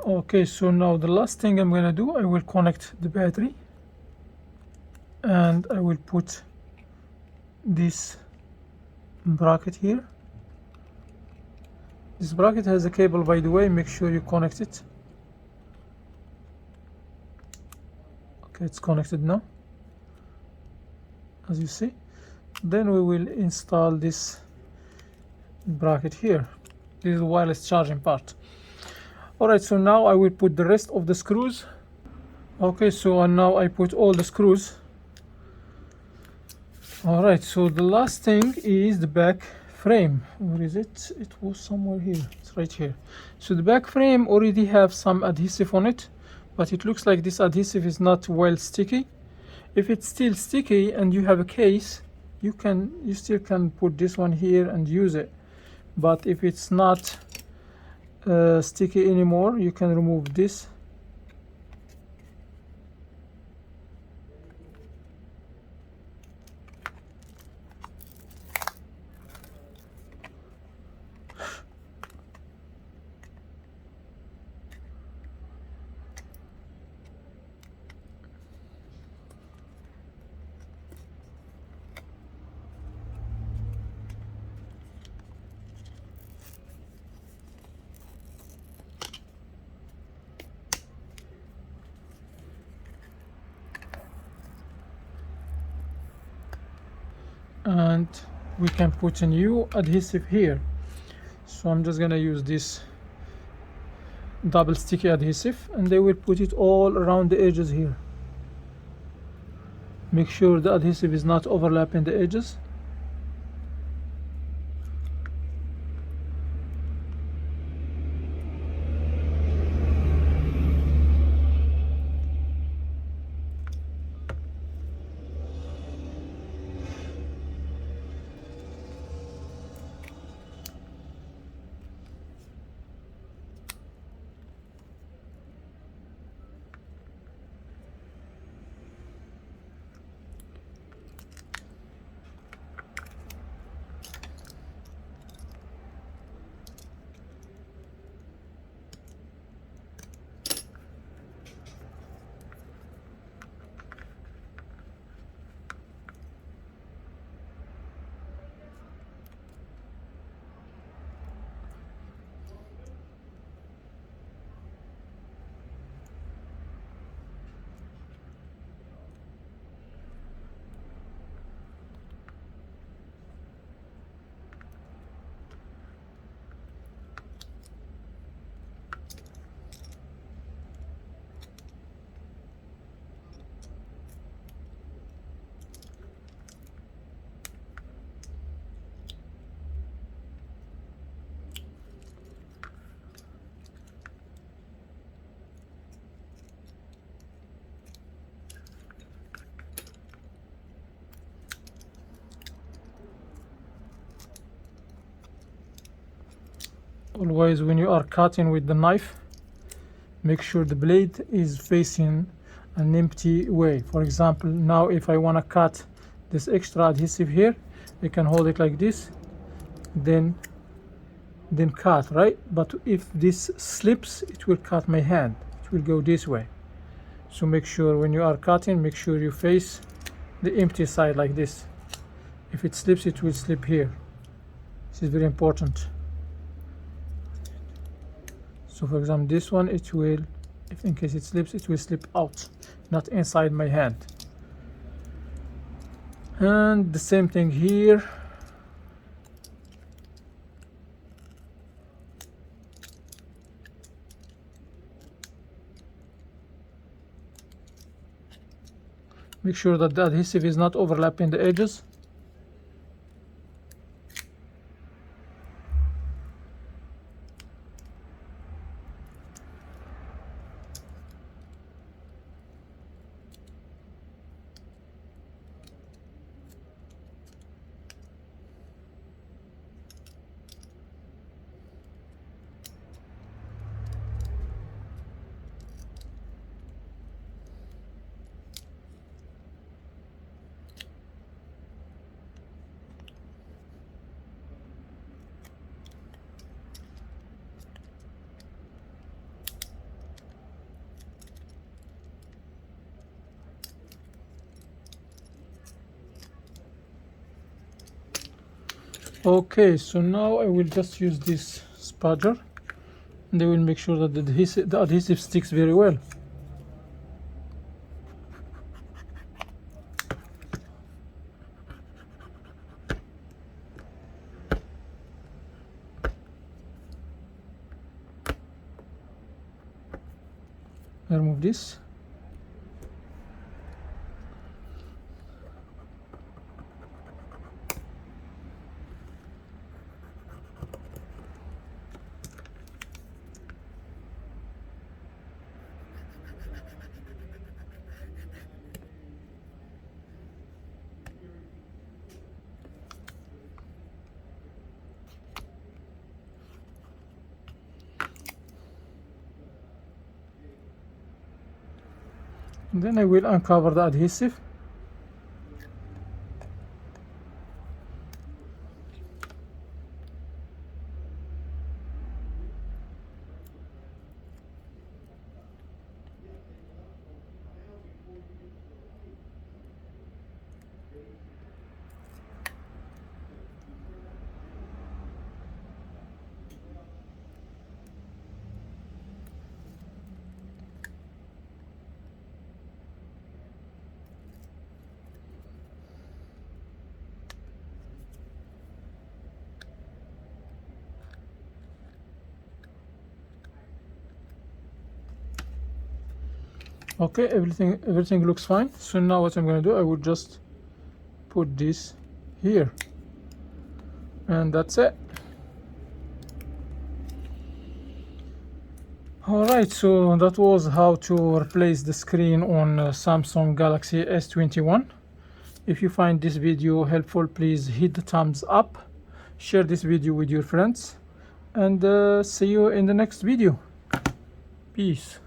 Okay, so now the last thing I'm gonna do, I will connect the battery and I will put this bracket here. This bracket has a cable, by the way, make sure you connect it. Okay, it's connected now, as you see. Then we will install this bracket here. This is the wireless charging part. Alright, so now I will put the rest of the screws. Okay, so now I put all the screws. Alright, so the last thing is the back frame. Where is it? It was somewhere here. It's right here. So the back frame already have some adhesive on it, but it looks like this adhesive is not well sticky. If it's still sticky and you have a case, you still can put this one here and use it. But if it's not sticky anymore, you can remove this. And we can put a new adhesive here. So I'm just gonna use this double sticky adhesive and they will put it all around the edges here. Make sure the adhesive is not overlapping the edges. Always when you are cutting with the knife, make sure the blade is facing an empty way. For example, now if I want to cut this extra adhesive here, I can hold it like this, then cut, right? But if this slips, it will cut my hand. It will go this way. So make sure when you are cutting, make sure you face the empty side like this. If it slips, it will slip here. This is very important. So for example, this one, it will, if in case it slips, it will slip out, not inside my hand. And the same thing here. Make sure that the adhesive is not overlapping the edges. Okay, so now I will just use this spudger, and I will make sure that the adhesive sticks very well. I remove this. And then I will uncover the adhesive. Okay, everything looks fine. So now what I'm going to do, I will just put this here, and that's it. Alright, so that was how to replace the screen on Samsung Galaxy S21. If you find this video helpful, please hit the thumbs up, share this video with your friends, and see you in the next video. Peace.